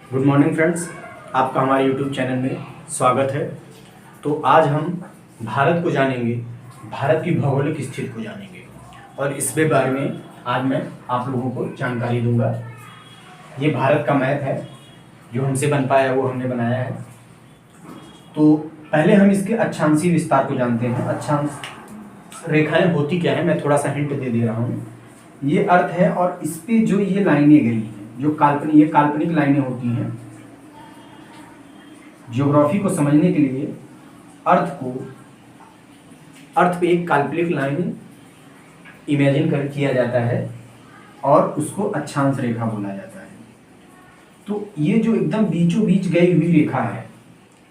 Good morning friends, आपका हमारे YouTube channel में स्वागत है। तो आज हम भारत को जानेंगे, भारत की भौगोलिक स्थिति को जानेंगे और इसके बारे में आज मैं आप लोगों को जानकारी दूंगा। ये भारत का मैप है, जो हमसे बन पाया है वो हमने बनाया है। तो पहले हम इसके अक्षांशीय विस्तार को जानते हैं। अक्षांश रेखाएं होती क्या है, मैं थोड़ा सा हिंट दे रहा हूँ। ये अर्थ है और इस पे जो ये लाइनें गई हैं, जो ये काल्पनिक लाइनें होती हैं, ज्योग्राफी को समझने के लिए अर्थ पे एक काल्पनिक लाइन इमेजिन कर किया जाता है और उसको अक्षांश रेखा बोला जाता है। तो ये जो एकदम बीचों बीच गई हुई रेखा है,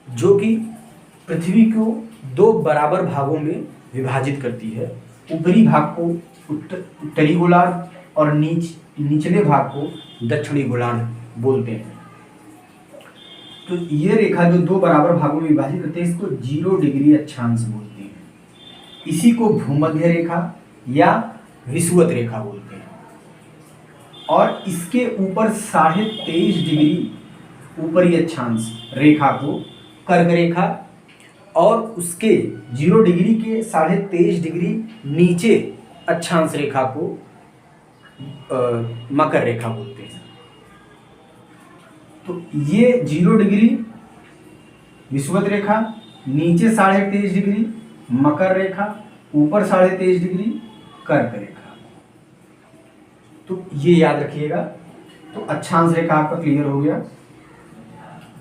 जो कि पृथ्वी को दो बराबर भागों में विभाजित करती है। ऊपरी भाग को उत्तरी गोलार्ध और निचले भाग को दक्षिणी गोलार्ध बोलते हैं। तो ये रेखा जो दो बराबर भागों में विभाजित करते हैं, इसको 0 डिग्री अक्षांश बोलते हैं। इसी को भूमध्य रेखा या विषुवत रेखा बोलते हैं। और इसके ऊपर 23.5 डिग्री ऊपरी अक्षांश रेखा को कर्क रेखा और उसके 0 डिग्री के 23.5 डिग्री नीचे अक्षांश रेखा को मकर रेखा बोलते हैं। तो ये 0 डिग्री विषुवत रेखा, नीचे 23.5 डिग्री मकर रेखा, ऊपर 23.5 डिग्री कर्क रेखा। तो ये याद रखिएगा। तो अक्षांश रेखा आपका क्लियर हो गया।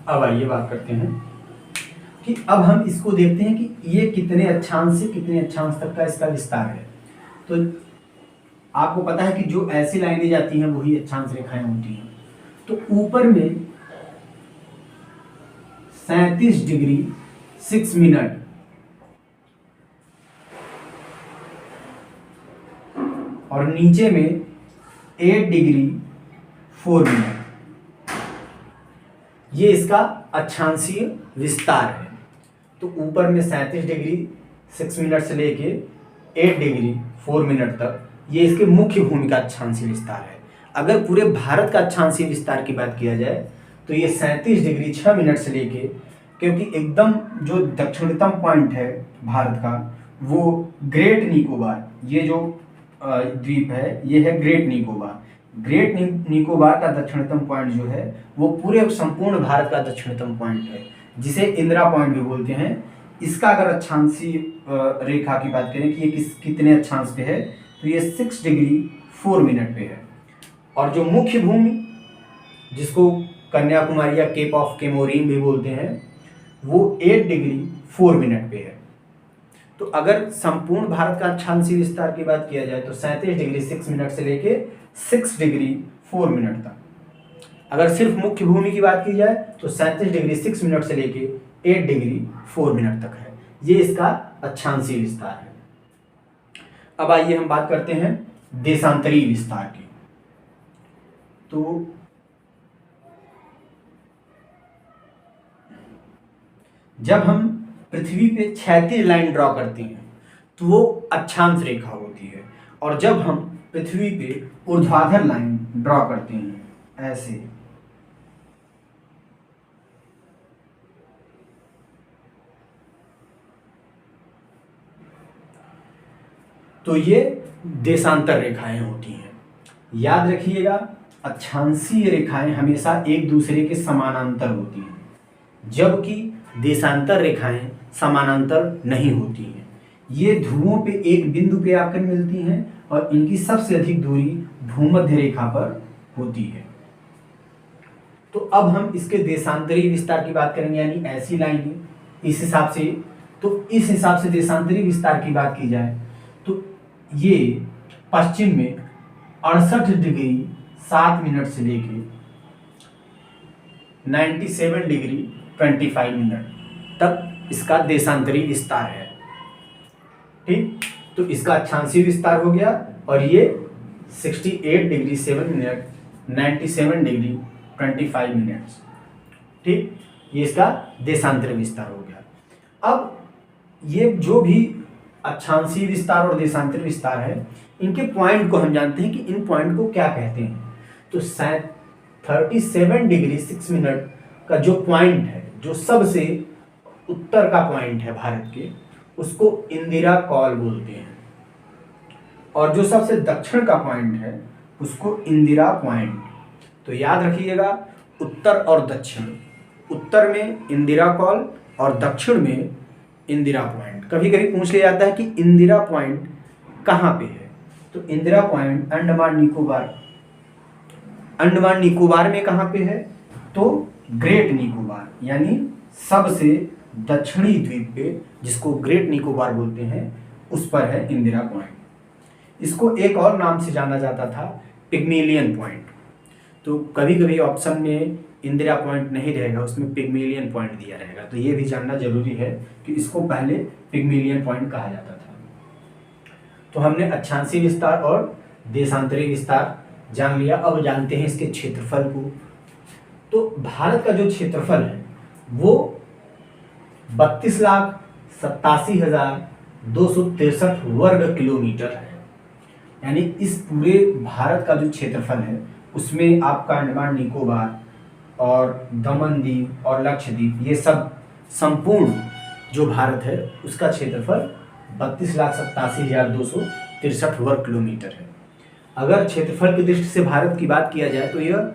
अब आइए बात करते हैं कि अब हम इसको देखते हैं कि ये कितने अक्षांश से कितने अक्षांश तक का इसका विस्तार है। तो आपको पता है कि जो ऐसी लाइनें जाती हैं वही अक्षांश रेखाएं होती हैं। तो ऊपर में 37 डिग्री 6 मिनट और नीचे में 8 डिग्री 4 मिनट, ये इसका अक्षांशीय विस्तार है। तो ऊपर में 37 डिग्री 6 मिनट से लेके 8 डिग्री 4 मिनट तक ये इसके मुख्य भूमि का अक्षांशीय विस्तार है। अगर पूरे भारत का अक्षांशीय विस्तार की बात किया जाए तो ये 37 डिग्री 6 मिनट से लेके, क्योंकि एकदम जो दक्षिणतम पॉइंट है भारत का वो ग्रेट निकोबार, ये जो द्वीप है ये है ग्रेट निकोबार। ग्रेट निकोबार का दक्षिणतम पॉइंट जो है वो पूरे संपूर्ण भारत का दक्षिणतम पॉइंट है, जिसे इंदिरा पॉइंट भी बोलते हैं। इसका अगर अक्षांशीय रेखा की बात करें कि ये कितने अक्षांश पे है, तो ये 6 डिग्री 4 मिनट पे है। और जो मुख्य भूमि, जिसको कन्याकुमारी या केप ऑफ केमोरिन भी बोलते हैं, वो 8 डिग्री 4 मिनट पे है। तो अगर संपूर्ण भारत का अक्षांशीय विस्तार की बात किया जाए तो 37 डिग्री 6 मिनट से लेके 6 डिग्री 4 मिनट तक। अगर सिर्फ मुख्य भूमि की बात की जाए तो 37 डिग्री 6 मिनट से लेके 8 डिग्री 4 मिनट तक है। ये इसका अक्षांशीय विस्तार है। अब आइए हम बात करते हैं देशांतरीय विस्तार की। तो जब हम पृथ्वी पे क्षैतिज लाइन ड्रॉ करते हैं तो वो अक्षांश रेखा होती है, और जब हम पृथ्वी पे ऊर्ध्वाधर लाइन ड्रॉ करते हैं ऐसे, तो ये देशांतर रेखाएं होती हैं। याद रखिएगा, अक्षांशीय रेखाएं हमेशा एक दूसरे के समानांतर होती हैं, जबकि देशांतर रेखाएं समानांतर नहीं होती हैं। ये ध्रुवों पे एक बिंदु पे आकर मिलती हैं और इनकी सबसे अधिक दूरी भूमध्य रेखा पर होती है। तो अब हम इसके देशांतरीय विस्तार की बात करेंगे, यानी ऐसी लाइनें इस हिसाब से। तो इस हिसाब से देशांतरीय विस्तार की बात की जाए तो ये पश्चिम में 68 डिग्री 7 मिनट से लेके 97 डिग्री 25 मिनट तक इसका देशांतरीय विस्तार है। ठीक, तो इसका अक्षांशीय विस्तार हो गया और ये 68 डिग्री 7 मिनट 97 डिग्री 25 मिनट। ठीक, ये इसका देशांतरीय विस्तार हो गया। अब ये जो भी अक्षांशीय विस्तार और देशांतरीय विस्तार है, इनके पॉइंट को हम जानते हैं कि इन पॉइंट को क्या कहते हैं। तो 37 डिग्री 6 मिनट का जो पॉइंट है, जो सबसे उत्तर का पॉइंट है भारत के, उसको इंदिरा कॉल बोलते हैं, और जो सबसे दक्षिण का पॉइंट है उसको इंदिरा पॉइंट। तो याद रखिएगा, उत्तर और दक्षिण, उत्तर में इंदिरा कॉल और दक्षिण में इंदिरा पॉइंट। कभी कभी पूछ लिया जाता है कि इंदिरा पॉइंट कहाँ पे है, तो इंदिरा पॉइंट अंडमान निकोबार, अंडमान निकोबार में कहाँ पे है, तो ग्रेट निकोबार यानी सबसे दक्षिणी द्वीप पे, जिसको ग्रेट निकोबार बोलते हैं, उस पर है इंदिरा पॉइंट। इसको एक और नाम से जाना जाता था, पिग्मेलियन पॉइंट। तो कभी कभी ऑप्शन में इंदिरा पॉइंट नहीं रहेगा, उसमें पिग्मेलियन पॉइंट दिया रहेगा, तो ये भी जानना जरूरी है कि इसको पहले पिग्मेलियन पॉइंट कहा जाता था। तो हमने अक्षांशीय विस्तार और देशांतरी विस्तार जान लिया। अब जानते हैं इसके क्षेत्रफल को। तो भारत का जो क्षेत्रफल है वो 32,87,263 वर्ग किलोमीटर है। यानी इस पूरे भारत का जो क्षेत्रफल है उसमें आपका अंडमान निकोबार और दमन द्वीप और लक्षद्वीप, ये सब संपूर्ण जो भारत है उसका क्षेत्रफल 32,87,263 वर्ग किलोमीटर है। अगर क्षेत्रफल की दृष्टि से भारत की बात किया जाए तो यह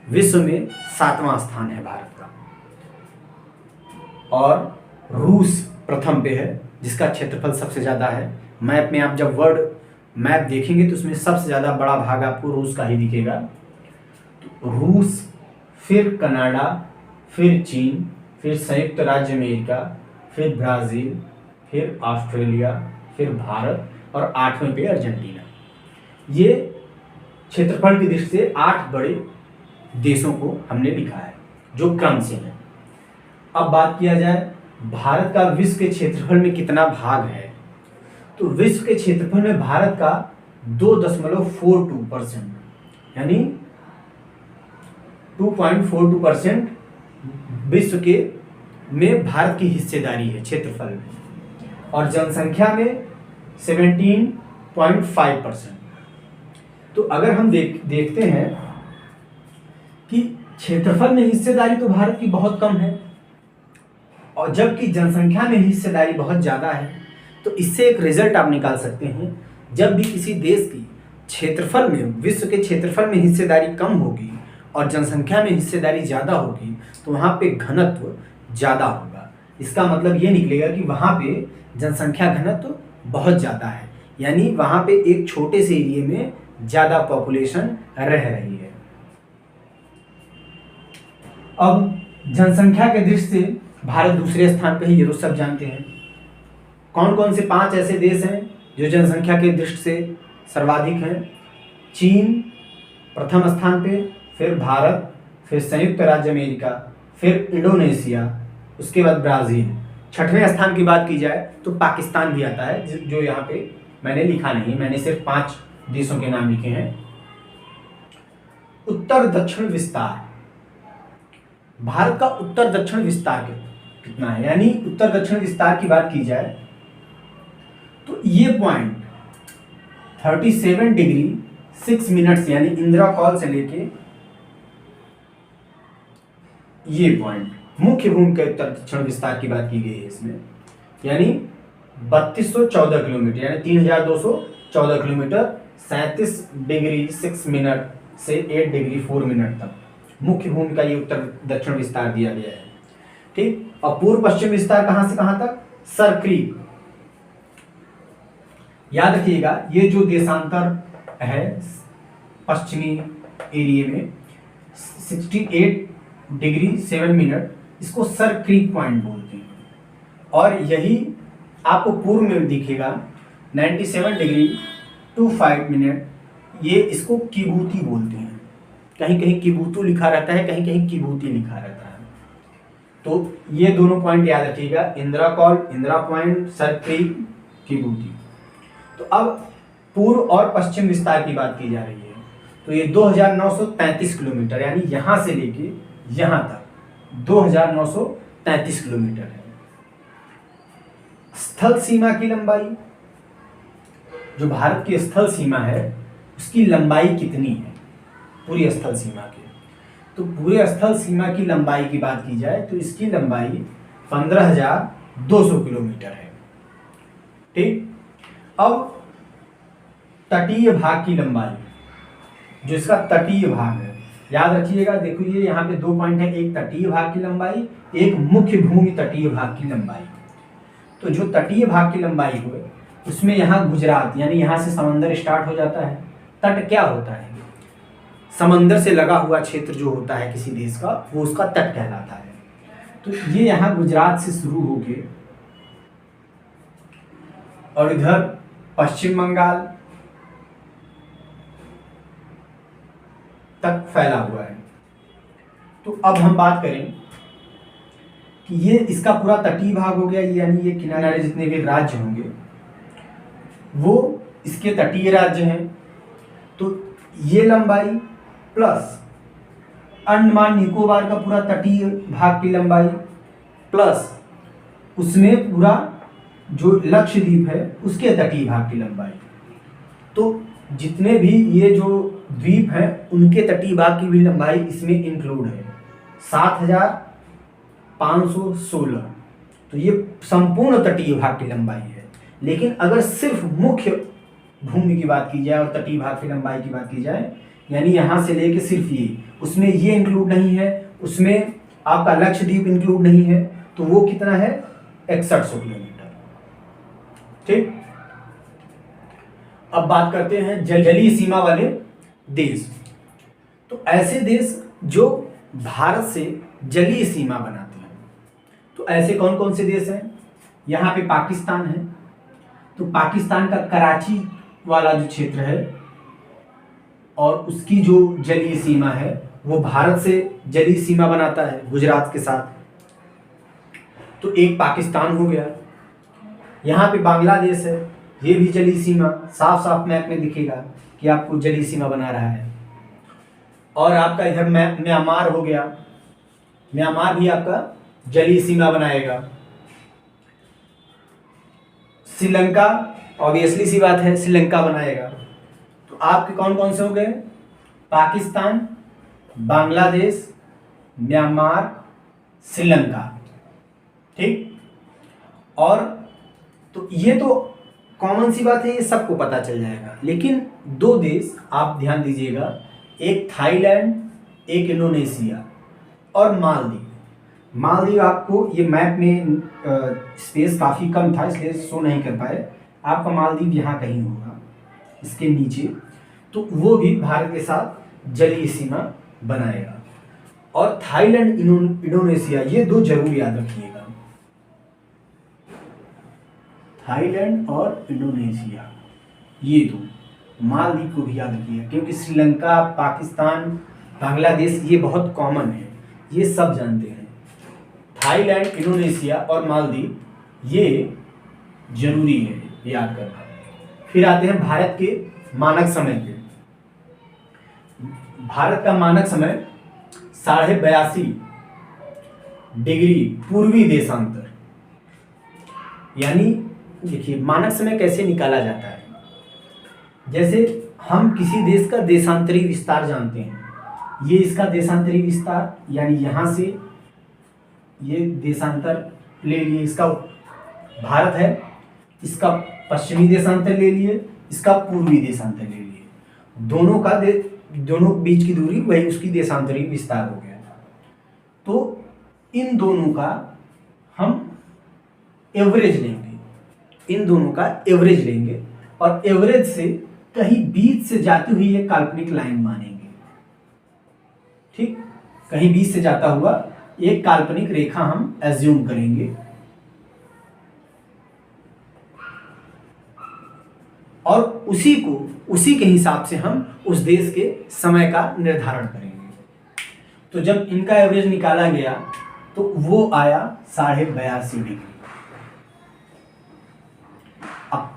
विश्व में 7वां स्थान है भारत का, और रूस प्रथम पे है जिसका क्षेत्रफल सबसे ज़्यादा है। मैप में आप जब वर्ल्ड मैप देखेंगे तो उसमें सबसे ज़्यादा बड़ा भाग आपको रूस का ही दिखेगा। तो रूस, फिर कनाडा, फिर चीन, फिर संयुक्त राज्य अमेरिका, फिर ब्राज़ील, फिर ऑस्ट्रेलिया, फिर भारत और 8वें पे अर्जेंटीना। ये क्षेत्रफल की दृष्टि से 8 बड़े देशों को हमने लिखा है जो क्रम से है। अब बात किया जाए भारत का विश्व के क्षेत्रफल में कितना भाग है, तो विश्व के क्षेत्रफल में भारत का 2.42% यानी 2.42% विश्व के में भारत की हिस्सेदारी है क्षेत्रफल में, और जनसंख्या में 17.5%। तो अगर हम देखते हैं कि क्षेत्रफल में हिस्सेदारी तो भारत की बहुत कम है, और जबकि जनसंख्या में हिस्सेदारी बहुत ज़्यादा है, तो इससे एक रिजल्ट आप निकाल सकते हैं, जब भी किसी देश की क्षेत्रफल में, विश्व के क्षेत्रफल में हिस्सेदारी कम होगी और जनसंख्या में हिस्सेदारी ज़्यादा होगी, तो वहाँ पे घनत्व ज़्यादा होगा। इसका मतलब ये निकलेगा कि वहाँ पे जनसंख्या घनत्व बहुत ज़्यादा है, यानी वहाँ पे एक छोटे से एरिया में ज़्यादा पॉपुलेशन रह रही है। अब जनसंख्या के दृष्टि से भारत दूसरे स्थान पे है, ये तो सब जानते हैं। कौन कौन से 5 ऐसे देश हैं जो जनसंख्या के दृष्टि से सर्वाधिक हैं? चीन प्रथम स्थान पे, फिर भारत, फिर संयुक्त राज्य अमेरिका, फिर इंडोनेशिया, उसके बाद ब्राज़ील। 6वें स्थान की बात की जाए तो पाकिस्तान भी आता है, जो यहाँ पे मैंने लिखा नहीं, मैंने सिर्फ 5 देशों के नाम लिखे हैं। उत्तर दक्षिण विस्तार, भारत का उत्तर दक्षिण विस्तार कितना है, यानी उत्तर दक्षिण विस्तार की बात की जाए तो ये पॉइंट 37 डिग्री 6 मिनट्स यानी इंदिरा कॉल से लेके ये पॉइंट मुख्य भूमि के उत्तर दक्षिण विस्तार की बात की गई है इसमें, यानी 3214 किलोमीटर यानी 3214 किलोमीटर 37 डिग्री 6 मिनट से 8 डिग्री 4 मिनट तक मुख्य भूमि का ये उत्तर दक्षिण विस्तार दिया गया है। ठीक, और पूर्व पश्चिम विस्तार कहां से कहां तक? Sir creek. याद रखिएगा, ये जो देशांतर है पश्चिमी एरिया में 68 डिग्री 7 मिनट, इसको सर क्रीक पॉइंट बोलते हैं, और यही आपको पूर्व में दिखेगा 97 डिग्री 25 मिनट, ये इसको किबूती बोलते हैं। कहीं कहीं किबूतू लिखा रहता है, कहीं कहीं किबूती लिखा रहता है। तो ये दोनों पॉइंट याद रखिएगा, इंदिरा कॉल, इंदिरा पॉइंट, सर क्रीक, किबूती। तो अब पूर्व और पश्चिम विस्तार की बात की जा रही है, तो ये 2933 किलोमीटर यानी यहां से लेके यहां तक 2933 किलोमीटर है। स्थल सीमा की लंबाई, जो भारत की स्थल सीमा है उसकी लंबाई कितनी है पूरी स्थल सीमा की, तो पूरे स्थल सीमा की लंबाई की बात की जाए तो इसकी लंबाई 15,200 किलोमीटर है। ठीक, अब तटीय भाग की लंबाई, जो इसका तटीय भाग है, याद रखिएगा। देखो ये यहाँ पे 2 पॉइंट है, एक तटीय भाग की लंबाई, एक मुख्य भूमि तटीय भाग की लंबाई। तो जो तटीय भाग की लंबाई हुए उसमें यहाँ गुजरात, यानी यहाँ से समंदर स्टार्ट हो जाता है। तट क्या होता है? समंदर से लगा हुआ क्षेत्र जो होता है किसी देश का, वो उसका तट कहलाता है। तो ये यहाँ गुजरात से शुरू होके और इधर पश्चिम बंगाल तक फैला हुआ है। तो अब हम बात करें कि ये इसका पूरा तटीय भाग हो गया, यानी ये किनारे जितने भी राज्य होंगे वो इसके तटीय राज्य हैं। तो ये लंबाई प्लस अंडमान निकोबार का पूरा तटीय भाग की लंबाई प्लस उसमें पूरा जो लक्षद्वीप है उसके तटीय भाग की लंबाई, तो जितने भी ये जो द्वीप हैं उनके तटीय भाग की भी लंबाई इसमें इंक्लूड है, 7,516। तो ये संपूर्ण तटीय भाग की लंबाई है। लेकिन अगर सिर्फ मुख्य भूमि की बात की जाए और तटीय भाग की लंबाई की बात की जाए, यानी यहाँ से लेके सिर्फ ये, उसमें ये इंक्लूड नहीं है, उसमें आपका लक्षद्वीप इंक्लूड नहीं है, तो वो कितना है? 6100 किलोमीटर। ठीक, अब बात करते हैं जलीय सीमा वाले देश। तो ऐसे देश जो भारत से जलीय सीमा बनाते हैं, तो ऐसे कौन कौन से देश हैं? यहाँ पे पाकिस्तान है। तो पाकिस्तान का कराची वाला जो क्षेत्र है और उसकी जो जलीय सीमा है वो भारत से जलीय सीमा बनाता है गुजरात के साथ। तो एक पाकिस्तान हो गया। यहाँ पे बांग्लादेश है, ये भी जलीय सीमा साफ साफ मैप में दिखेगा कि आपको जलीय सीमा बना रहा है। और आपका इधर म्यांमार हो गया, म्यांमार भी आपका जलीय सीमा बनाएगा। श्रीलंका ऑब्वियसली सी बात है, श्रीलंका बनाएगा। तो आपके कौन कौन से हो गए? पाकिस्तान, बांग्लादेश, म्यांमार, श्रीलंका। ठीक, और तो ये तो कॉमन सी बात है, ये सबको पता चल जाएगा। लेकिन 2 देश आप ध्यान दीजिएगा, एक थाईलैंड, एक इंडोनेशिया और मालदीव। मालदीव आपको ये मैप में स्पेस काफ़ी कम था इसलिए शो नहीं कर पाए। आपका मालदीव यहाँ कहीं होगा इसके नीचे, तो वो भी भारत के साथ जलीय सीमा बनाएगा। और थाईलैंड, इंडोनेशिया, ये 2 जरूर याद रखिएगा, थाईलैंड और इंडोनेशिया, ये 2। मालदीव को भी याद रखिएगा क्योंकि श्रीलंका, पाकिस्तान, बांग्लादेश ये बहुत कॉमन है, ये सब जानते हैं। थाईलैंड, इंडोनेशिया और मालदीव ये जरूरी है याद करना। फिर आते हैं भारत के मानक समय पे। भारत का मानक समय 82.5 डिग्री पूर्वी देशांतर। यानी देखिए मानक समय कैसे निकाला जाता है, जैसे हम किसी देश का देशांतरी विस्तार जानते हैं, ये इसका देशांतरी विस्तार, यानी यहाँ से ये देशांतर ले लिए, इसका भारत है, इसका पश्चिमी देशांतर ले लिए, इसका पूर्वी देशांतर ले लिए, दोनों बीच की दूरी वही उसकी देशांतरी विस्तार हो गया। तो इन दोनों का हम एवरेज लेंगे, और एवरेज से कहीं बीच से जाती हुई एक काल्पनिक लाइन मानेंगे। ठीक, कहीं बीच से जाता हुआ एक काल्पनिक रेखा हम एज्यूम करेंगे और उसी के हिसाब से हम उस देश के समय का निर्धारण करेंगे। तो जब इनका एवरेज निकाला गया तो वो आया 82.5 डिग्री। अब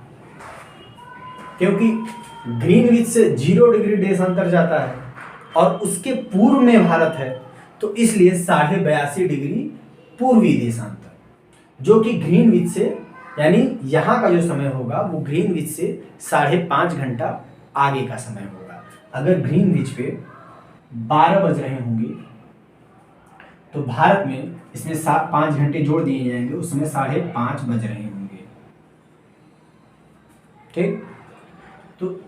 क्योंकि ग्रीनविच से 0 डिग्री देशांतर जाता है और उसके पूर्व में भारत है, तो इसलिए 82.5 डिग्री पूर्वी देशांतर, जो कि ग्रीनविच से, यानी यहाँ का जो समय होगा वो ग्रीनविच से 5.5 घंटा आगे का समय होगा। अगर ग्रीनविच पे 12 बज रहे होंगे तो भारत में इसमें 5 घंटे जोड़ दिए जाएंगे, उसमें 5:30 बज रहे होंगे। ठीक, तो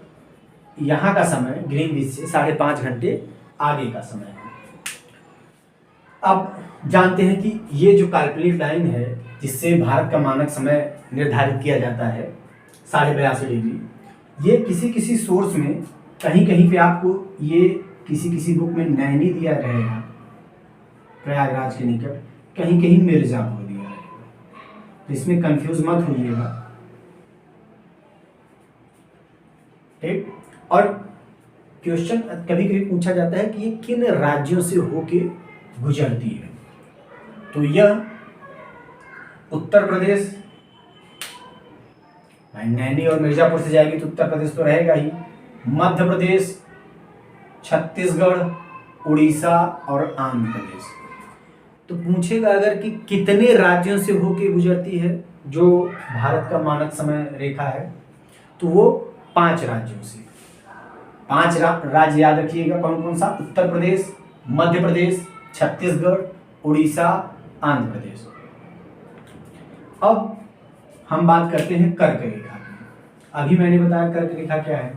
यहाँ का समय ग्रीनविच से 5:30 घंटे आगे का समय है। अब जानते हैं कि ये जो काल्पनिक लाइन है जिससे भारत का मानक समय निर्धारित किया जाता है 82.5 डिग्री, ये किसी किसी सोर्स में कहीं कहीं पे आपको ये किसी बुक में नैनी दिया रहेगा प्रयागराज के निकट, कहीं कहीं मिर्जापुर दिया रहेगा, तो इसमें कंफ्यूज मत होइएगा। ठीक, और क्वेश्चन कभी कभी पूछा जाता है कि ये किन राज्यों से होके गुजरती है, तो यह उत्तर प्रदेश, नैनी और मिर्जापुर से जाएगी तो उत्तर प्रदेश तो रहेगा ही, मध्य प्रदेश, छत्तीसगढ़, उड़ीसा और आंध्र प्रदेश। तो पूछेगा अगर कि कितने राज्यों से होके गुजरती है जो भारत का मानक समय रेखा है, तो वो 5 राज्यों से। 5 राज्य याद रखिएगा, कौन कौन सा? उत्तर प्रदेश, मध्य प्रदेश, छत्तीसगढ़, उड़ीसा, आंध्र प्रदेश। अब हम बात करते हैं कर्क रेखा की। अभी मैंने बताया कर्क रेखा क्या है,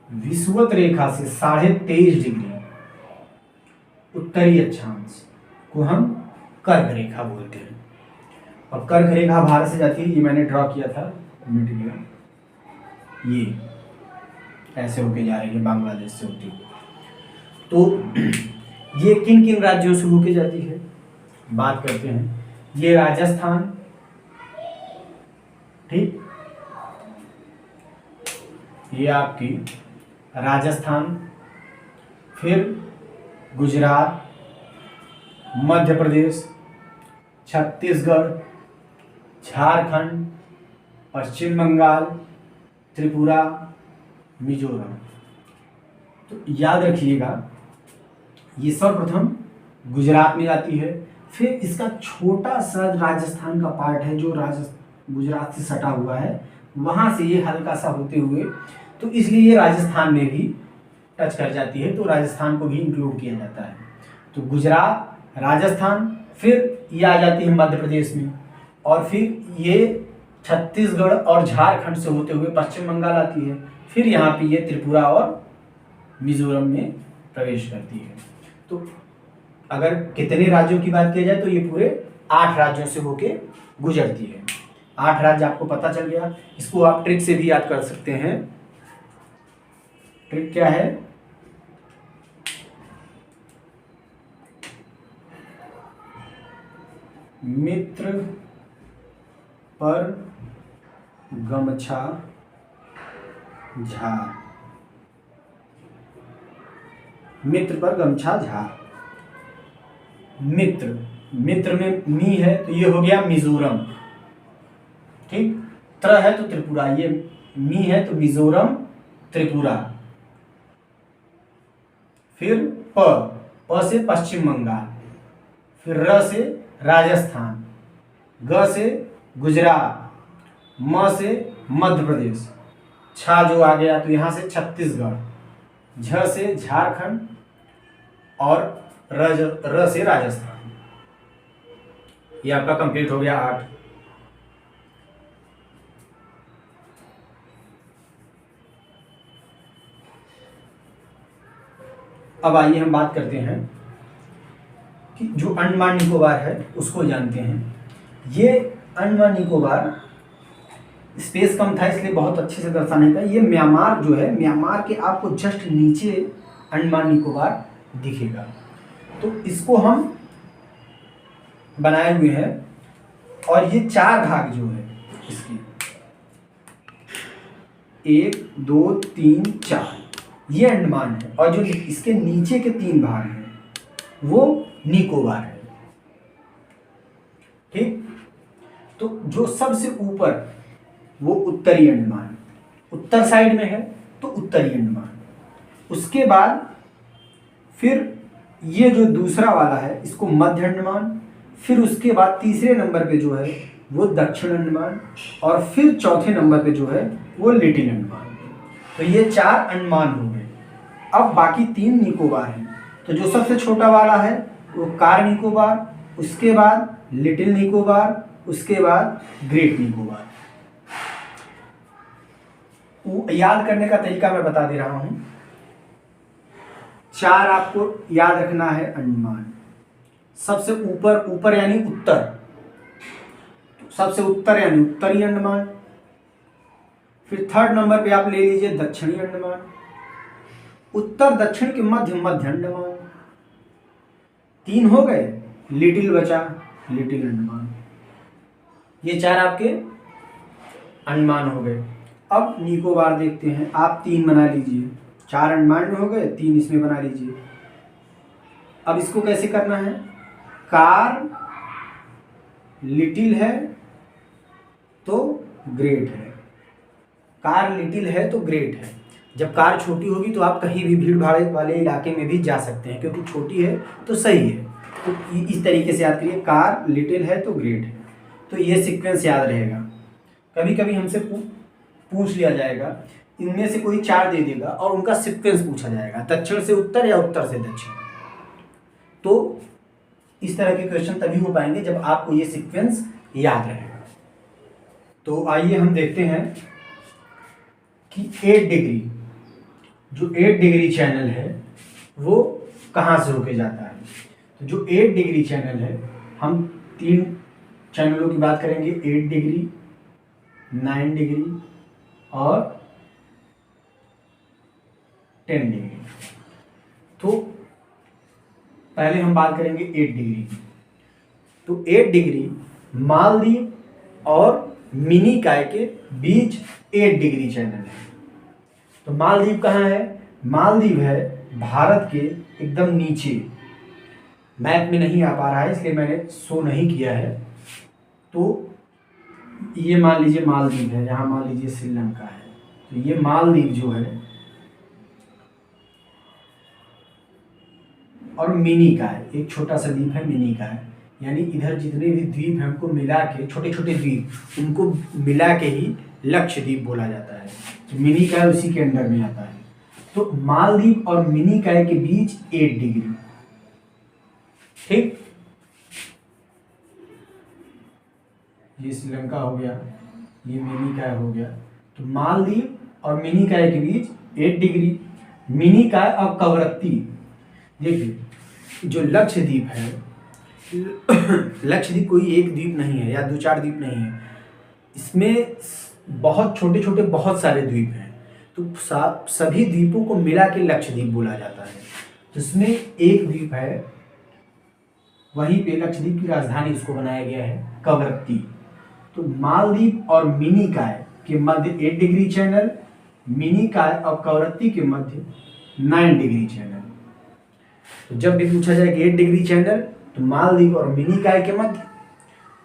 विषुवत रेखा से 23.5 डिग्री उत्तरी अक्षांश को हम कर्क रेखा बोलते हैं। और कर्क रेखा भारत से जाती है, ये मैंने ड्रॉ किया था, मिट गया, ये ऐसे होके जा रही है बांग्लादेश से होती है। तो ये किन किन राज्यों से होके जाती है बात करते हैं। ये राजस्थान, ठीक, ये आपकी राजस्थान, फिर गुजरात, मध्य प्रदेश, छत्तीसगढ़, झारखंड, पश्चिम बंगाल, त्रिपुरा, मिजोरम। तो याद रखिएगा ये सर्वप्रथम गुजरात में जाती है, फिर इसका छोटा सा राजस्थान का पार्ट है जो गुजरात से सटा हुआ है, वहां से ये हल्का सा होते हुए, तो इसलिए ये राजस्थान में भी टच कर जाती है, तो राजस्थान को भी इंक्लूड किया जाता है। तो गुजरात, राजस्थान, फिर ये आ जाती है मध्य प्रदेश में, और फिर ये छत्तीसगढ़ और झारखंड से होते हुए पश्चिम बंगाल आती है, फिर यहाँ पे ये त्रिपुरा और मिजोरम में प्रवेश करती है। तो अगर कितने राज्यों की बात की जाए तो ये पूरे 8 राज्यों से होके गुजरती है। 8 राज्य आपको पता चल गया। इसको आप ट्रिक से भी याद कर सकते हैं। ट्रिक क्या है? मित्र पर गमछा झार, मित्र पर गमछा झार। मित्र, मित्र में मी है तो ये हो गया मिजोरम, ठीक। त्र है तो त्रिपुरा, ये मी है तो मिजोरम, त्रिपुरा। फिर प से पश्चिम बंगाल, फिर र से राजस्थान, ग से गुजरात, म से मध्य प्रदेश, छा जो आ गया तो यहाँ से छत्तीसगढ़, झ से झारखंड और र से राजस्थान। ये आपका कंप्लीट हो गया 8। अब आइए हम बात करते हैं कि जो अंडमान निकोबार है उसको जानते हैं। ये अंडमान निकोबार स्पेस कम था इसलिए बहुत अच्छे से दर्शाने का। ये म्यांमार जो है, म्यांमार के आपको जस्ट नीचे अंडमान निकोबार दिखेगा। तो इसको हम बनाए हुए हैं और ये 4 भाग जो है इसकी 1 2 3 4 ये अंडमान है, और जो इसके नीचे के 3 भाग हैं वो निकोबार है, ठीक। तो जो सबसे ऊपर वो उत्तरी अंडमान, उत्तर साइड में है तो उत्तरी अंडमान। उसके बाद फिर ये जो दूसरा वाला है इसको मध्य अंडमान, फिर उसके बाद तीसरे नंबर पे जो है वो दक्षिण अंडमान, और फिर चौथे नंबर पे जो है वो लिटिल अंडमान। तो ये 4 अंडमान हो गए। अब बाकी 3 निकोबार हैं। तो जो सबसे छोटा वाला है वो कार निकोबार, उसके बाद लिटिल निकोबार, उसके बाद ग्रेट निकोबार। याद करने का तरीका मैं बता दे रहा हूं। 4 आपको याद रखना है अंडमान। सबसे ऊपर, ऊपर यानी उत्तर, सबसे उत्तर यानी उत्तरी अंडमान। फिर 3rd नंबर पे आप ले लीजिए दक्षिणी अंडमान, उत्तर दक्षिण के मध्य, मध्य अंडमान। 3 हो गए, लिटिल बचा, लिटिल अंडमान। ये 4 आपके अंडमान हो गए। अब निकोबार देखते हैं। आप 3 बना लीजिए, 4 अंडमान में हो गए, 3 इसमें बना लीजिए। अब इसको कैसे करना है? कार लिटिल है तो ग्रेट है, कार लिटिल है तो ग्रेट है। जब कार छोटी होगी तो आप कहीं भी भीड़ भाड़ वाले इलाके में भी जा सकते हैं, क्योंकि छोटी है तो सही है। तो इस तरीके से याद करिए, कार लिटिल है तो ग्रेट है। तो ये सीक्वेंस याद रहेगा। कभी कभी हमसे पूछ लिया जाएगा, इनमें से कोई 4 दे देगा और उनका सीक्वेंस पूछा जाएगा, दक्षिण से उत्तर या उत्तर से दक्षिण। तो इस तरह के क्वेश्चन तभी हो पाएंगे जब आपको ये सीक्वेंस याद रहेगा। तो आइए हम देखते हैं कि 8 डिग्री, जो 8 डिग्री चैनल है वो कहाँ से होके जाता है। तो जो 8 डिग्री चैनल है, हम 3 चैनलों की बात करेंगे, 8 डिग्री, 9 डिग्री और 10 डिग्री। तो पहले हम बात करेंगे 8 डिग्री की। तो 8 डिग्री मालदीव और मिनिकॉय के बीच 8 डिग्री चैनल है। तो मालदीव कहाँ है? मालदीव है भारत के एकदम नीचे। मैप में नहीं आ पा रहा है इसलिए मैंने शो नहीं किया है। तो ये मान लीजिए मालदीव है, यहाँ मान लीजिए श्रीलंका है। तो ये मालदीव जो है, और मिनिकॉय एक छोटा सा द्वीप है मिनिकॉय, यानी इधर जितने भी द्वीप हैं उनको मिला के, छोटे छोटे द्वीप, उनको मिला के ही लक्षद्वीप बोला जाता है। तो मिनिकॉय उसी के अंडर में आता है। तो मालदीव और मिनिकॉय के बीच 8 डिग्री, ठीक। ये श्रीलंका हो गया, ये मिनिकॉय हो गया। तो मालदीव और मिनिकॉय के बीच 8 डिग्री। मिनिकॉय और कवरत्ती, देखिए जो लक्षद्वीप है, लक्षद्वीप कोई एक द्वीप नहीं है या 2-4 द्वीप नहीं है, इसमें बहुत छोटे छोटे बहुत सारे द्वीप हैं। तो सभी द्वीपों को मिला के लक्षद्वीप बोला जाता है। जिसमें एक द्वीप है, वहीं पे लक्षद्वीप की राजधानी उसको बनाया गया है कवरत्ती। तो मालदीव और मिनिकॉय के मध्य 8 डिग्री चैनल, मिनिकॉय और कवरत्ती के मध्य 9 डिग्री चैनल। तो जब भी पूछा जाए कि 8 डिग्री चैनल, तो मालदीव और मिनिकॉय के मध्य,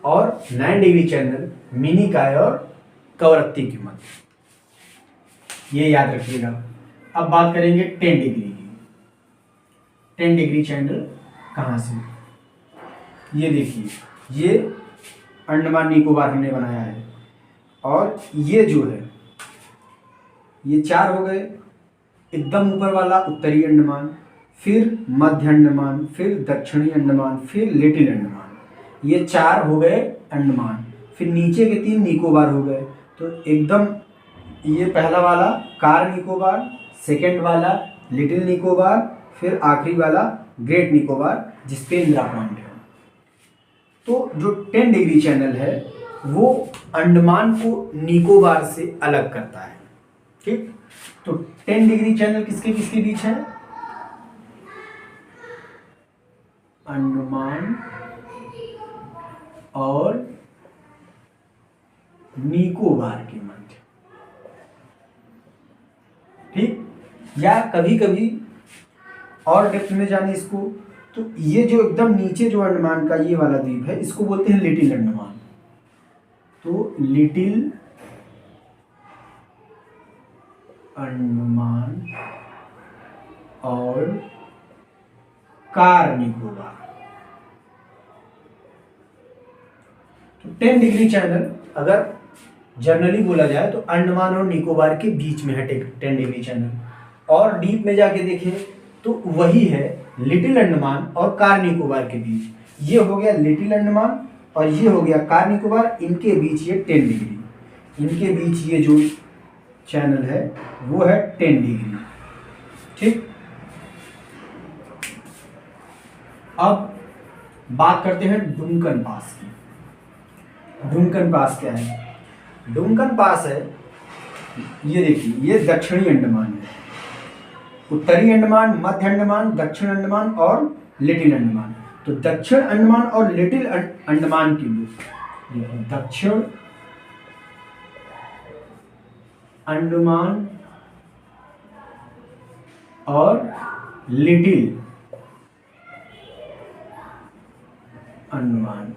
और 9 डिग्री चैनल मिनिकॉय और कवरत्ती के मध्य। ये याद रखिएगा। अब बात करेंगे 10 डिग्री की। 10 डिग्री चैनल कहाँ से? ये देखिए, ये अंडमान निकोबार हमने बनाया है, और ये जो है, ये 4 हो गए। एकदम ऊपर वाला उत्तरी अंडमान, फिर मध्य अंडमान, फिर दक्षिणी अंडमान, फिर लिटिल अंडमान। ये 4 हो गए अंडमान। फिर नीचे के 3 निकोबार हो गए। तो एकदम ये पहला वाला कार निकोबार, सेकंड वाला लिटिल निकोबार, फिर आखिरी वाला ग्रेट निकोबार, जिसपे इंदिरा पॉइंट है। तो जो 10 डिग्री चैनल है वो अंडमान को निकोबार से अलग करता है, ठीक। तो 10 डिग्री चैनल किसके किसके बीच है? अंडमान और निकोबार के मध्य, ठीक। या कभी कभी और डेप्थ में जाने इसको, तो ये जो एकदम नीचे जो अंडमान का ये वाला द्वीप है, इसको बोलते हैं लिटिल अंडमान। तो लिटिल अंडमान और कार निकोबार। तो 10 डिग्री चैनल अगर जनरली बोला जाए तो अंडमान और निकोबार के बीच में है 10 डिग्री चैनल। और डीप में जाके देखें तो वही है लिटिल अंडमान और कार निकोबार के बीच। ये हो गया लिटिल अंडमान और ये हो गया कार निकोबार, इनके बीच ये 10 डिग्री, इनके बीच ये जो चैनल है वो है 10 डिग्री। ठीक, अब बात करते हैं डुंकन पास की। डुंकन पास क्या है? डुंकन पास है, ये देखिए, ये दक्षिणी अंडमान है, उत्तरी अंडमान, मध्य अंडमान, दक्षिण अंडमान और लिटिल अंडमान। तो दक्षिण अंडमान और लिटिल अंडमान के लिए दक्षिण अंडमान और लिटिल अंडमान,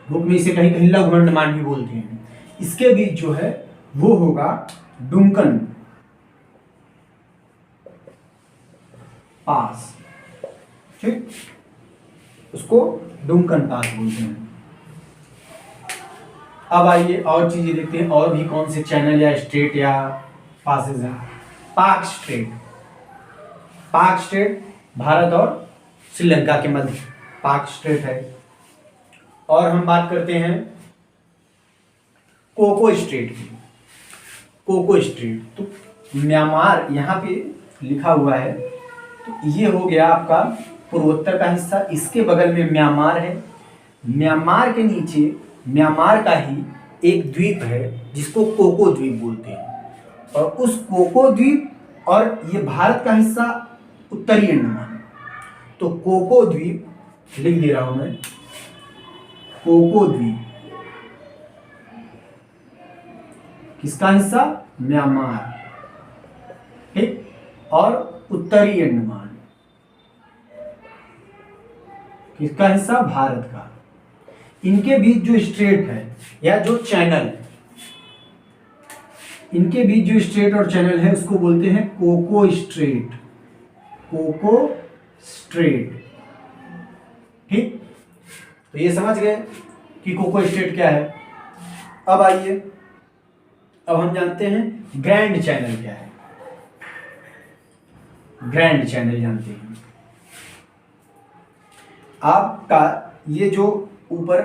बुक में इसे कहीं कहीं लघु अंडमान भी बोलते हैं, इसके बीच जो है वो होगा डुंकन पास। ठीक, उसको डुंकन पास बोलते हैं। अब आइए और चीजें देखते हैं, और भी कौन से चैनल या स्ट्रेट या पासेज हैं। पाक स्ट्रेट, पाक स्ट्रेट भारत और श्रीलंका के मध्य पाक स्ट्रेट है। और हम बात करते हैं कोको स्ट्रेट की। कोको स्ट्रेट तो म्यांमार यहाँ पे लिखा हुआ है, तो ये हो गया आपका पूर्वोत्तर का हिस्सा, इसके बगल में म्यांमार है। म्यांमार के नीचे म्यांमार का ही एक द्वीप है जिसको कोको द्वीप बोलते हैं, और उस कोको द्वीप और ये भारत का हिस्सा उत्तरी अंडमान। तो कोको द्वीप लिख दे रहा हूं मैं, कोको द्वीप किसका हिस्सा? म्यांमार। ठीक, और उत्तरी अंडमान किसका हिस्सा? भारत का। इनके बीच जो स्ट्रेट है या जो चैनल, इनके बीच जो स्ट्रेट और चैनल है उसको बोलते हैं कोको स्ट्रेट। Cocoa straight. ठीक, तो ये समझ गए कि कोको स्ट्रेट क्या है। अब आइए, अब हम जानते हैं ग्रैंड चैनल क्या है। ग्रैंड चैनल जानते हैं आपका, ये जो ऊपर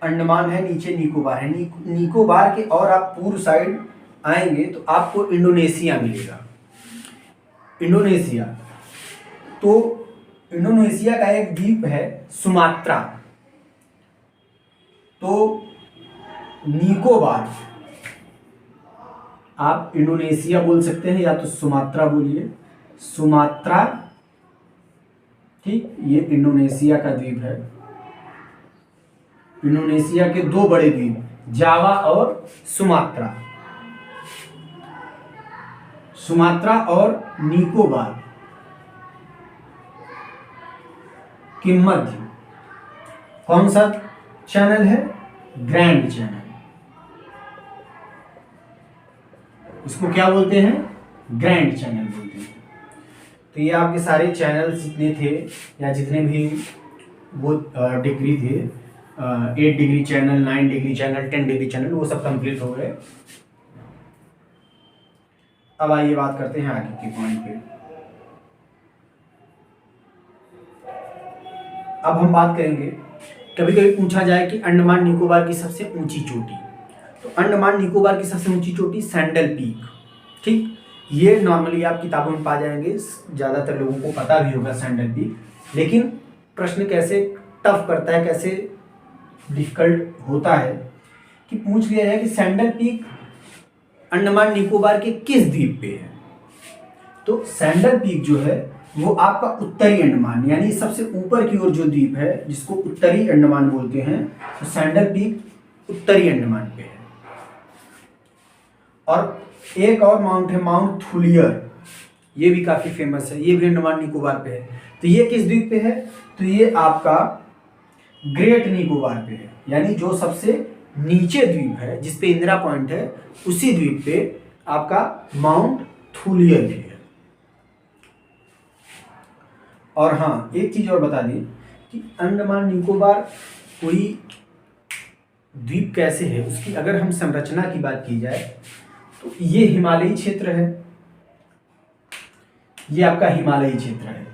अंडमान है, नीचे निकोबार है, निकोबार के और आप पूर्व साइड आएंगे तो आपको इंडोनेशिया मिलेगा। इंडोनेशिया, तो इंडोनेशिया का एक द्वीप है सुमात्रा। तो निकोबार, आप इंडोनेशिया बोल सकते हैं या तो सुमात्रा बोलिए, सुमात्रा। ठीक, ये इंडोनेशिया का द्वीप है। इंडोनेशिया के दो बड़े द्वीप, जावा और सुमात्रा। सुमात्रा और निकोबार के मध्य कौन सा चैनल है? Grand channel. इसको क्या बोलते हैं? ग्रैंड चैनल बोलते हैं। तो ये आपके सारे चैनल जितने थे या जितने भी वो डिग्री थे, 8 degree channel, 9 degree channel, 10 degree channel, वो सब कंप्लीट हो गए। अब आइए बात करते हैं आगे के पॉइंट पे। अब हम बात करेंगे, कभी कभी पूछा जाए कि अंडमान निकोबार की सबसे ऊंची चोटी, तो अंडमान निकोबार की सबसे ऊंची चोटी सैंडल पीक। ठीक, ये नॉर्मली आप किताबों में पा जाएंगे, ज़्यादातर लोगों को पता भी होगा सैंडल पीक, लेकिन प्रश्न कैसे टफ करता है, कैसे डिफिकल्ट होता है कि पूछ लिया जाए कि सैंडल पीक अंडमान निकोबार के किस द्वीप पे है। तो सैंडल पीक जो है वो आपका उत्तरी अंडमान, यानी सबसे ऊपर की ओर जो द्वीप है जिसको उत्तरी अंडमान बोलते हैं, तो सैंडल पीक उत्तरी अंडमान पे है। और एक और माउंट है माउंट थुलियर, ये भी काफी फेमस है, ये भी अंडमान निकोबार पे है। तो ये किस द्वीप पे है? तो ये आपका ग्रेट निकोबार पे है, यानी जो सबसे नीचे द्वीप है जिसपे इंदिरा पॉइंट है, उसी द्वीप पे आपका माउंट थुलियर भी है। और हाँ, एक चीज और बता दें कि अंडमान निकोबार कोई द्वीप कैसे है, उसकी अगर हम संरचना की बात की जाए तो ये हिमालयी क्षेत्र है, ये आपका हिमालयी क्षेत्र है।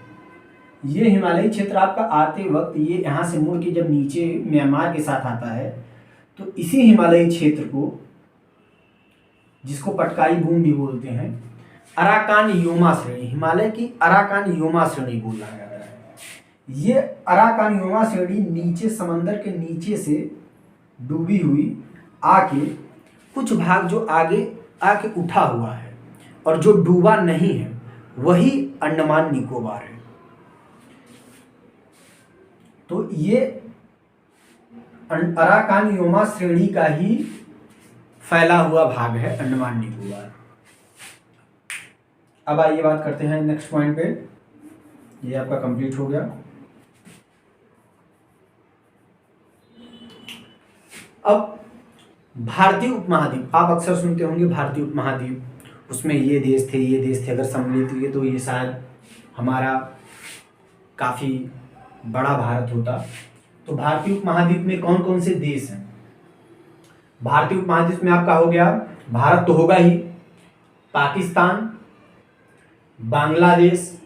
ये हिमालयी क्षेत्र आपका आते वक्त ये यहाँ से मुड़ के जब नीचे म्यांमार के साथ आता है तो इसी हिमालयी क्षेत्र को, जिसको पटकाई भूमि भी बोलते हैं, अराकान योमा श्रेणी, हिमालय की अराकान योमा श्रेणी बोला जाता है। ये अराकान योमा श्रेणी नीचे समंदर के नीचे से डूबी हुई आके कुछ भाग जो आगे आके उठा हुआ है और जो डूबा नहीं है वही अंडमान निकोबार है। तो ये अराकान योमा श्रेणी का ही फैला हुआ भाग है अंडमान निकोबार। अब आइए बात करते हैं नेक्स्ट पॉइंट पे। ये आपका कंप्लीट हो गया। अब भारतीय उपमहाद्वीप, आप अक्सर सुनते होंगे भारतीय उपमहाद्वीप, उसमें ये देश थे अगर सम्मिलित हुए तो ये शायद हमारा काफ़ी बड़ा भारत होता। तो भारतीय उपमहाद्वीप में कौन कौन से देश हैं? भारतीय उपमहाद्वीप में आपका हो गया, भारत तो होगा ही, पाकिस्तान, बांग्लादेश,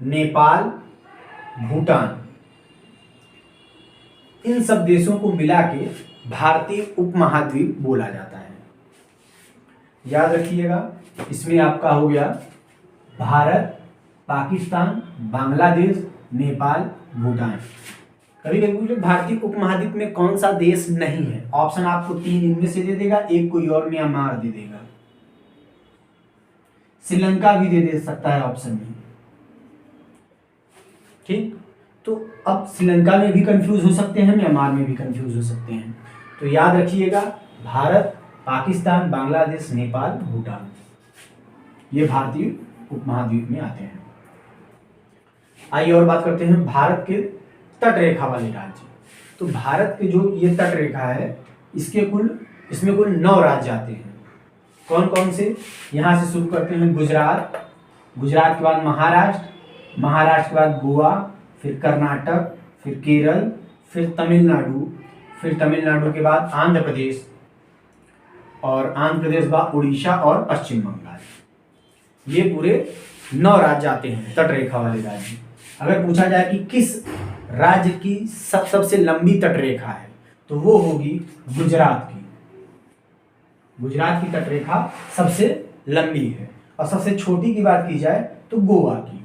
नेपाल, भूटान, इन सब देशों को मिला के भारतीय उपमहाद्वीप बोला जाता है। याद रखिएगा, इसमें आपका हो गया भारत, पाकिस्तान, बांग्लादेश, नेपाल, भूटान। कभी कभी पूछे भारतीय उपमहाद्वीप में कौन सा देश नहीं है, ऑप्शन आपको 3 इनमें से दे देगा, एक कोई और म्यांमार दे देगा, श्रीलंका भी दे सकता है ऑप्शन में। ठीक, तो अब श्रीलंका में भी कंफ्यूज हो सकते हैं, म्यांमार में भी कंफ्यूज हो सकते हैं। तो याद रखिएगा, भारत, पाकिस्तान, बांग्लादेश, नेपाल, भूटान, ये भारतीय उपमहाद्वीप में आते हैं। आइए और बात करते हैं भारत के तट रेखा वाले राज्य। तो भारत के जो ये तट रेखा है इसमें कुल 9 राज्य आते हैं। कौन कौन से? यहाँ से शुरू करते हैं गुजरात, गुजरात के बाद महाराष्ट्र, महाराष्ट्र के बाद गोवा, फिर कर्नाटक, फिर केरल, फिर तमिलनाडु, फिर तमिलनाडु के बाद आंध्र प्रदेश, और आंध्र प्रदेश के बाद उड़ीसा और पश्चिम बंगाल। ये पूरे 9 राज्य आते हैं तट रेखा वाले राज्य। अगर पूछा जाए कि किस राज्य की सबसे लंबी तट रेखा है तो वो होगी गुजरात की। गुजरात की तट रेखा सबसे लंबी है। और सबसे छोटी की बात की जाए तो गोवा की।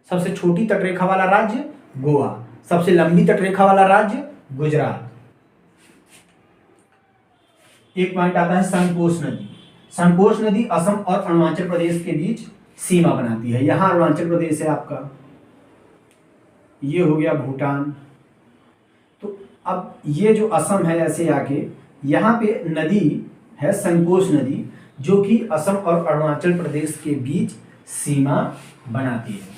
सबसे छोटी तट रेखा वाला राज्य गोवा, सबसे लंबी तट रेखा वाला राज्य गुजरात। एक पॉइंट आता है संकोच नदी। संकोच नदी असम और अरुणाचल प्रदेश के बीच सीमा बनाती है। यहां अरुणाचल प्रदेश है आपका, ये हो गया भूटान। तो अब ये जो असम है ऐसे आके यहाँ पे नदी है संकोच नदी, जो कि असम और अरुणाचल प्रदेश के बीच सीमा बनाती है।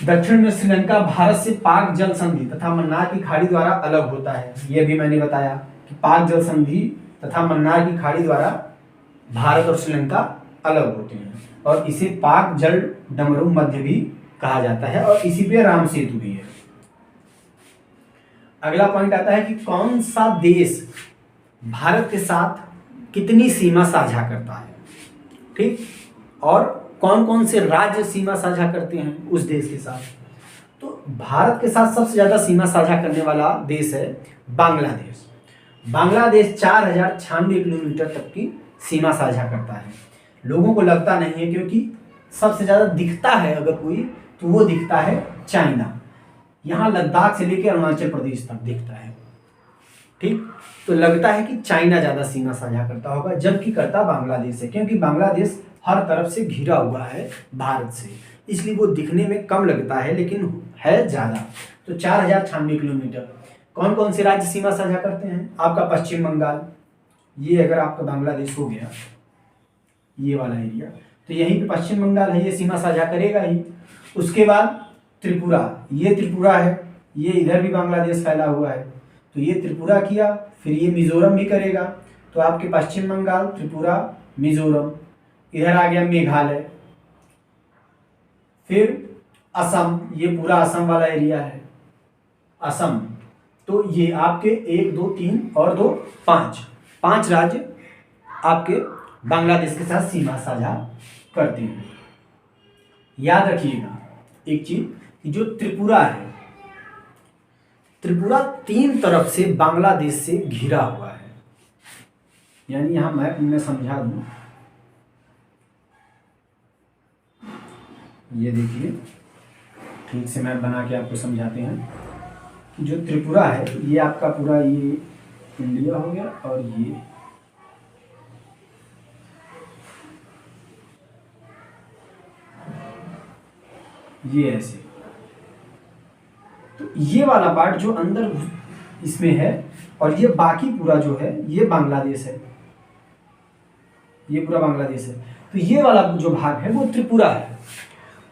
दक्षिण में श्रीलंका भारत से पाक जल संधि तथा मन्नार की खाड़ी द्वारा अलग होता है। यह भी मैंने बताया कि पाक जल संधि तथा मन्नार की खाड़ी द्वारा भारत और श्रीलंका अलग होते हैं, और इसे पाक जल डमरू मध्य भी कहा जाता है, और इसी पे राम सेतु भी है। अगला पॉइंट आता है कि कौन सा देश भारत के साथ कितनी सीमा साझा करता है, ठीक, और कौन कौन से राज्य सीमा साझा करते हैं उस देश के साथ। तो भारत के साथ सबसे ज्यादा सीमा साझा करने वाला देश है बांग्लादेश। बांग्लादेश 4096 किलोमीटर तक की सीमा साझा करता है। लोगों को लगता नहीं है, क्योंकि सबसे ज्यादा दिखता है अगर कोई तो वो दिखता है चाइना। यहाँ लद्दाख से लेकर अरुणाचल प्रदेश तक दिखता है, ठीक। तो लगता है कि चाइना ज्यादा सीमा साझा करता होगा, जबकि करता बांग्लादेश है, क्योंकि बांग्लादेश हर तरफ से घिरा हुआ है भारत से, इसलिए वो दिखने में कम लगता है लेकिन है ज्यादा। तो 4096 किलोमीटर। कौन कौन से राज्य सीमा साझा करते हैं? आपका पश्चिम बंगाल, ये अगर आपका बांग्लादेश हो गया ये वाला एरिया, तो यहीं पे पश्चिम बंगाल है, ये सीमा साझा करेगा ही। उसके बाद त्रिपुरा, ये त्रिपुरा है, ये इधर भी बांग्लादेश फैला हुआ है, तो ये त्रिपुरा किया। फिर ये मिजोरम भी करेगा, तो आपके पश्चिम बंगाल, त्रिपुरा, मिजोरम, इधर आ गया मेघालय, फिर असम, ये पूरा असम वाला एरिया है असम। तो ये आपके 1 2 3 और 2 5 राज्य आपके बांग्लादेश के साथ सीमा साझा करते हैं। याद रखिएगा एक चीज कि जो त्रिपुरा है, त्रिपुरा 3 तरफ से बांग्लादेश से घिरा हुआ है। यानी यहां मैप में समझा दूं, ये देखिए ठीक से मैप बना के आपको समझाते हैं कि जो त्रिपुरा है ये आपका पूरा ये इंडिया हो गया और ये ऐसे, तो ये वाला पार्ट जो अंदर इसमें है और ये बाकी पूरा जो है ये बांग्लादेश है, ये पूरा बांग्लादेश है। तो ये वाला जो भाग है वो त्रिपुरा है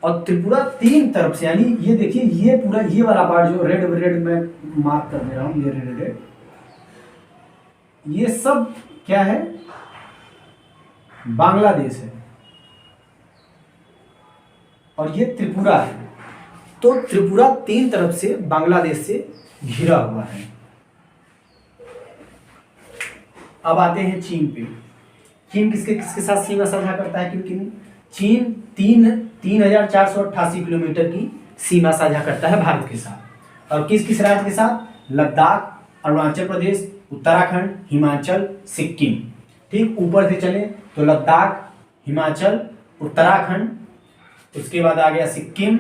और त्रिपुरा 3 तरफ से, यानी ये देखिए ये पूरा ये वाला पार्ट जो रेड रेड में मार्क कर दे रहा हूं, ये रेड रेड, ये सब क्या है, बांग्लादेश है और ये त्रिपुरा है। तो त्रिपुरा 3 तरफ से बांग्लादेश से घिरा हुआ है। अब आते हैं चीन पे। चीन किसके किसके साथ सीमा साझा करता है? क्योंकि चीन 3,488 किलोमीटर की सीमा साझा करता है भारत के साथ। और किस किस राज्य के साथ? लद्दाख, अरुणाचल प्रदेश, उत्तराखंड, हिमाचल, सिक्किम। ठीक ऊपर से चले तो लद्दाख, हिमाचल, उत्तराखंड, उसके बाद आ गया सिक्किम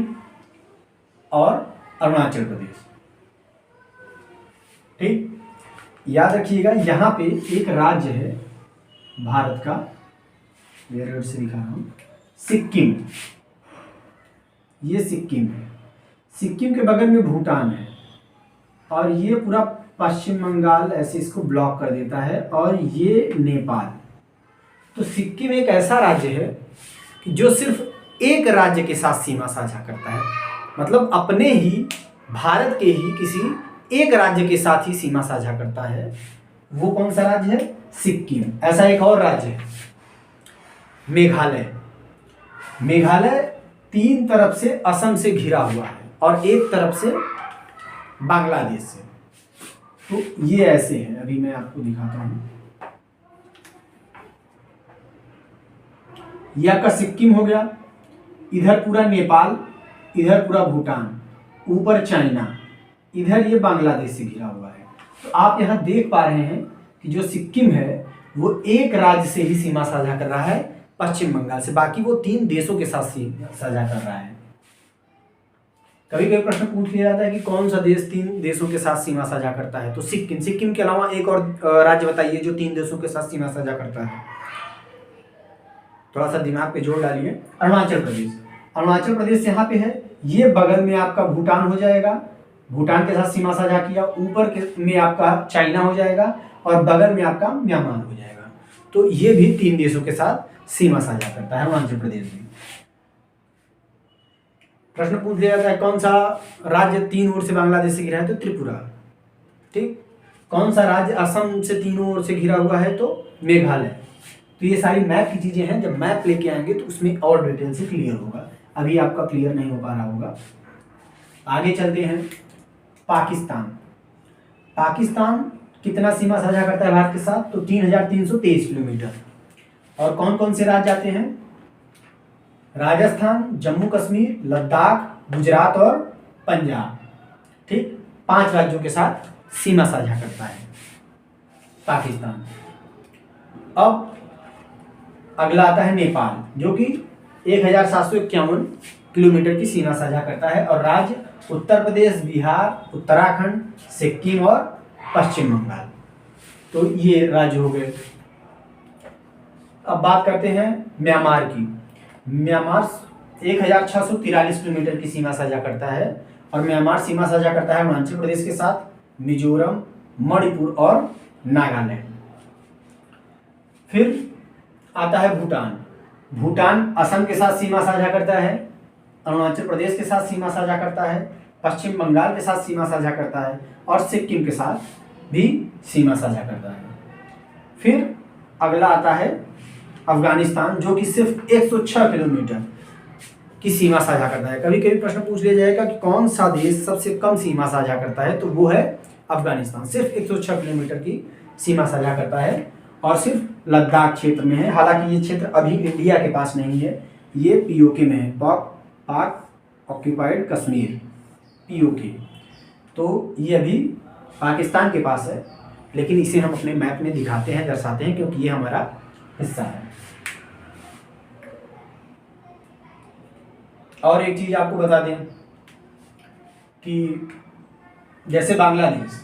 और अरुणाचल प्रदेश। ठीक याद रखिएगा यहां पे एक राज्य है भारत का, रेड से दिखा रहा हूं, सिक्किम। ये सिक्किम है, सिक्किम के बगल में भूटान है और ये पूरा पश्चिम बंगाल ऐसे इसको ब्लॉक कर देता है और ये नेपाल। तो सिक्किम एक ऐसा राज्य है कि जो सिर्फ एक राज्य के साथ सीमा साझा करता है, मतलब अपने ही भारत के ही किसी एक राज्य के साथ ही सीमा साझा करता है। वो कौन सा राज्य है? सिक्किम। ऐसा एक और राज्य है मेघालय। मेघालय 3 तरफ से असम से घिरा हुआ है और एक तरफ से बांग्लादेश से। तो ये ऐसे हैं, अभी मैं आपको दिखाता हूं। ये आपका सिक्किम हो गया, इधर पूरा नेपाल, इधर पूरा भूटान, ऊपर चाइना, इधर ये बांग्लादेश से घिरा हुआ है। तो आप यहां देख पा रहे हैं कि जो सिक्किम है वो एक राज्य से ही सीमा साझा कर रहा है, पश्चिम बंगाल से। बाकी वो 3 देशों के साथ सीमा साझा कर रहा है। कभी कभी प्रश्न पूछ लिया जाता है कि कौन सा देश 3 देशों के साथ सीमा साझा करता है, तो सिक्किम। सिक्किम के अलावा एक और राज्य बताइए जो 3 देशों के साथ सीमा साझा करता है। थोड़ा सा दिमाग पे जोर डालिए। अरुणाचल प्रदेश। अरुणाचल प्रदेश यहाँ पे है, ये बगल में आपका भूटान हो जाएगा, भूटान के साथ सीमा साझा किया, ऊपर में आपका चाइना हो जाएगा और बगल में आपका म्यांमार हो जाएगा। तो ये भी 3 देशों के साथ सीमा साझा करता है अरुणाचल प्रदेश भी। प्रश्न पूछ लिया जाता है कौन सा राज्य 3 ओर से बांग्लादेश से घिरा है, तो त्रिपुरा। ठीक, कौन सा राज्य असम से 3 ओर से घिरा हुआ है, तो मेघालय। तो ये सारी मैप की चीजें हैं, जब मैप लेके आएंगे तो उसमें और डिटेल से क्लियर होगा। अभी आपका क्लियर नहीं हो पा रहा होगा। आगे चलते हैं। पाकिस्तान। पाकिस्तान कितना सीमा साझा करता है भारत के साथ, तो 3,323 किलोमीटर। और कौन कौन से राज्य आते हैं? राजस्थान, जम्मू कश्मीर, लद्दाख, गुजरात और पंजाब। ठीक, 5 राज्यों के साथ सीमा साझा करता है पाकिस्तान। अब अगला आता है नेपाल, जो कि 1,751 किलोमीटर की सीमा साझा करता है और राज्य उत्तर प्रदेश, बिहार, उत्तराखंड, सिक्किम और पश्चिम बंगाल। तो ये राज्य हो गए। अब बात करते हैं म्यांमार की। म्यांमार 1,643 किलोमीटर की सीमा साझा करता है और म्यांमार सीमा साझा करता है अरुणाचल प्रदेश के साथ, मिजोरम, मणिपुर और नागालैंड। फिर आता है भूटान। भूटान असम के साथ सीमा साझा करता है, अरुणाचल प्रदेश के साथ सीमा साझा करता है, पश्चिम बंगाल के साथ सीमा साझा करता है और सिक्किम के साथ भी सीमा साझा करता है। फिर अगला आता है अफगानिस्तान, जो कि सिर्फ 106 किलोमीटर की सीमा साझा करता है। कभी कभी प्रश्न पूछ लिया जाएगा कि कौन सा देश सबसे कम सीमा साझा करता है, तो वो है अफगानिस्तान। सिर्फ 106 किलोमीटर की सीमा साझा करता है और सिर्फ लद्दाख क्षेत्र में है। हालांकि ये क्षेत्र अभी इंडिया के पास नहीं है, ये पीओके में है, पाक पाक ऑक्यूपाइड कश्मीर, POK। तो ये अभी पाकिस्तान के पास है, लेकिन इसे हम अपने मैप में दिखाते हैं, दर्शाते हैं, क्योंकि ये हमारा हिस्सा है। और एक चीज़ आपको बता दें कि जैसे बांग्लादेश,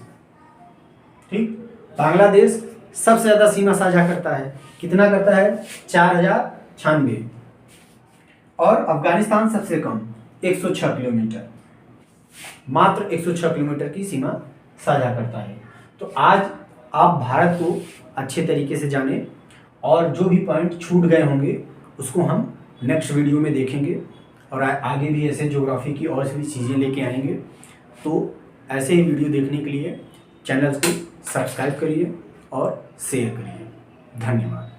ठीक, बांग्लादेश सबसे ज़्यादा सीमा साझा करता है। कितना करता है? 4096। और अफगानिस्तान सबसे कम 106 किलोमीटर, मात्र 106 किलोमीटर की सीमा साझा करता है। तो आज आप भारत को अच्छे तरीके से जानें, और जो भी पॉइंट छूट गए होंगे उसको हम नेक्स्ट वीडियो में देखेंगे, और आगे भी ऐसे ज्योग्राफी की और भी चीज़ें लेके आएंगे। तो ऐसे ही वीडियो देखने के लिए चैनल को सब्सक्राइब करिए और शेयर करिए। धन्यवाद।